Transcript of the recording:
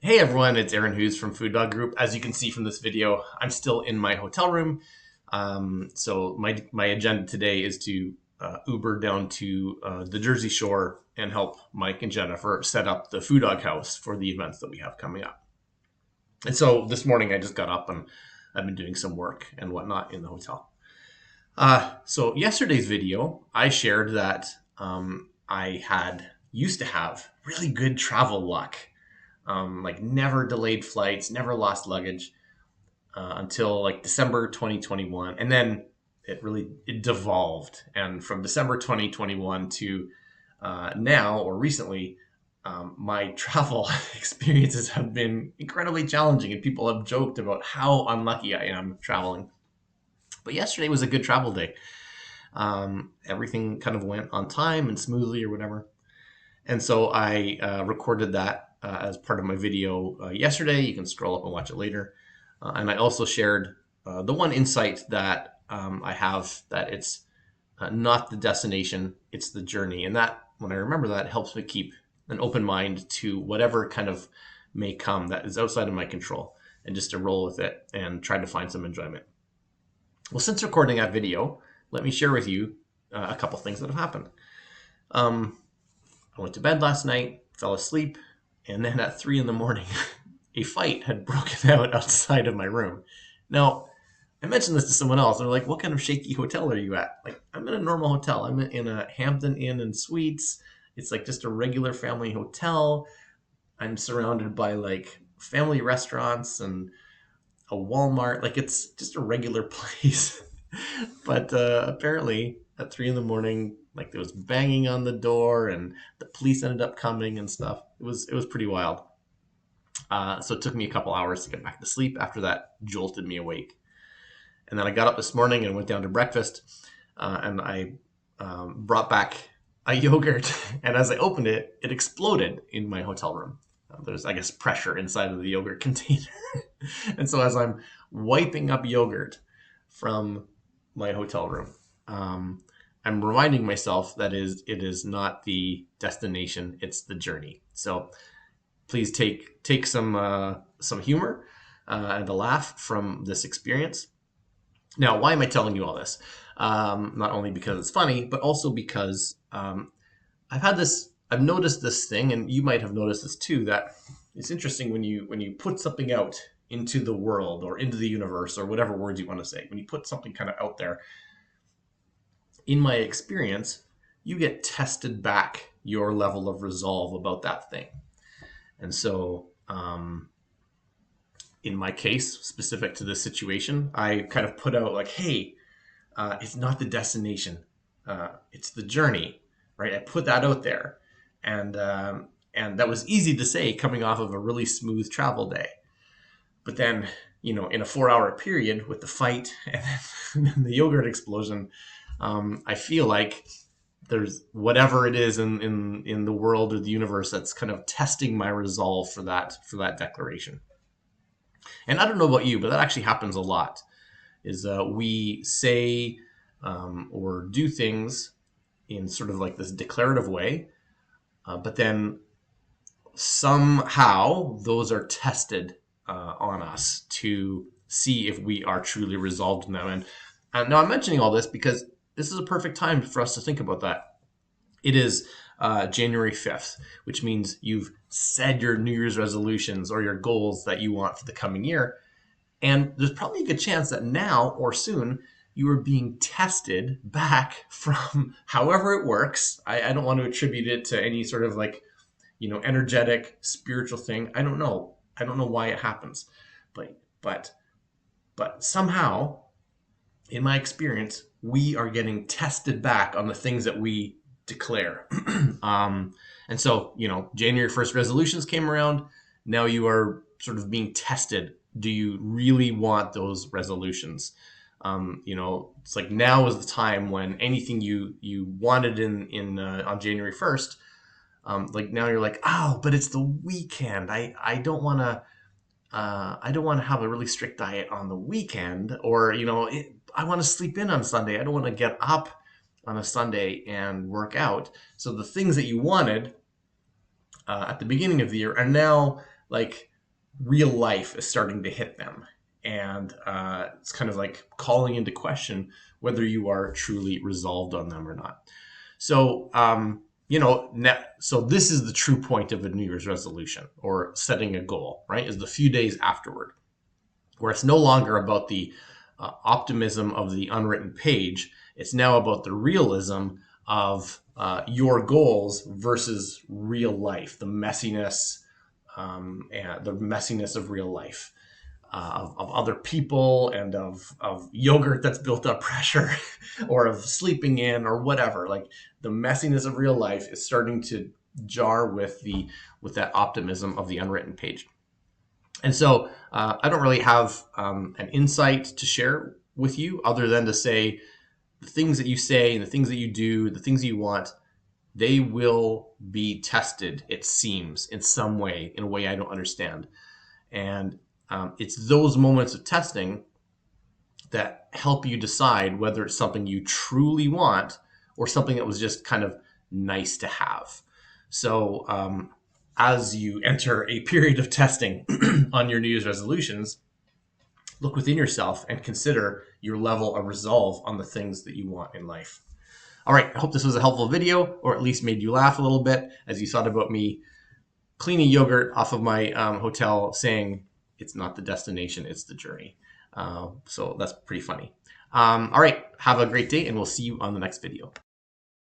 Hey everyone, it's Aaron Hughes from FuDog Group. As you can see from this video, I'm still in my hotel room. So my agenda today is to Uber down to the Jersey Shore and help Mike and Jennifer set up the FuDog house for the events that we have coming up. And so this morning I just got up and I've been doing some work and whatnot in the hotel. So yesterday's video, I shared that I used to have really good travel luck. Like never delayed flights, never lost luggage until like December 2021, and then it devolved. And from December 2021 to now or recently, my travel experiences have been incredibly challenging, and people have joked about how unlucky I am traveling. But yesterday was a good travel day. Everything kind of went on time and smoothly or whatever. And so I recorded that as part of my video yesterday. You can scroll up and watch it later. And I also shared the one insight that I have, that it's not the destination, it's the journey. And that, when I remember that, helps me keep an open mind to whatever kind of may come that is outside of my control, and just to roll with it and try to find some enjoyment. Well, since recording that video, let me share with you a couple things that have happened. I went to bed last night, fell asleep, and then at 3 in the morning, a fight had broken out outside of my room. Now, I mentioned this to someone else. They're like, what kind of shaky hotel are you at? Like, I'm in a normal hotel. I'm in a Hampton Inn and Suites. It's like just a regular family hotel. I'm surrounded by like family restaurants and a Walmart. Like, it's just a regular place. But apparently, at 3 in the morning, like there was banging on the door, and the police ended up coming and stuff. It was pretty wild. So it took me a couple hours to get back to sleep. After that, jolted me awake. And then I got up this morning and went down to breakfast, and I brought back a yogurt. And as I opened it, it exploded in my hotel room. There's, I guess, pressure inside of the yogurt container. And so as I'm wiping up yogurt from my hotel room, I'm reminding myself that it is not the destination, it's the journey. So please take some humor and a laugh from this experience. Now, why am I telling you all this? Not only because it's funny, but also because I've noticed this thing, and you might have noticed this too, that it's interesting when you put something out into the world or into the universe, or whatever words you want to say. When you put something kind of out there, in my experience, you get tested back your level of resolve about that thing. And so, in my case, specific to this situation, I kind of put out like, hey, it's not the destination, it's the journey, right? I put that out there. And that was easy to say coming off of a really smooth travel day. But then, in a 4-hour period with the fight and then the yogurt explosion, I feel like there's whatever it is in the world or the universe that's kind of testing my resolve for that declaration. And I don't know about you, but that actually happens a lot. Is we say or do things in sort of like this declarative way, but then somehow those are tested on us to see if we are truly resolved in them. And now I'm mentioning all this because this is a perfect time for us to think about that. It is January 5th, which means you've said your New Year's resolutions or your goals that you want for the coming year. And there's probably a good chance that now or soon you are being tested back from however it works. I don't want to attribute it to any sort of like, energetic spiritual thing. I don't know why it happens. But somehow, in my experience, we are getting tested back on the things that we declare. And so, January 1st resolutions came around. Now you are sort of being tested. Do you really want those resolutions? It's like now is the time when anything you wanted on January 1st, like now you're like, oh, but it's the weekend. I don't want to have a really strict diet on the weekend, or I want to sleep in on Sunday. I don't want to get up on a Sunday and work out. So the things that you wanted at the beginning of the year are now like real life is starting to hit them. And it's kind of like calling into question whether you are truly resolved on them or not. So, so this is the true point of a New Year's resolution or setting a goal, right? Is the few days afterward, where it's no longer about the optimism of the unwritten page. It's now about the realism of your goals versus real life, the messiness, and the messiness of real life. Of other people and of yogurt that's built up pressure or of sleeping in or whatever. Like the messiness of real life is starting to jar with that optimism of the unwritten page. And so I don't really have an insight to share with you other than to say the things that you say and the things that you do, the things you want, they will be tested, it seems, in some way, in a way I don't understand. And it's those moments of testing that help you decide whether it's something you truly want or something that was just kind of nice to have. So as you enter a period of testing on your New Year's resolutions, look within yourself and consider your level of resolve on the things that you want in life. All right, I hope this was a helpful video, or at least made you laugh a little bit as you thought about me cleaning yogurt off of my hotel, saying it's not the destination, it's the journey. So that's pretty funny. All right, have a great day, and we'll see you on the next video.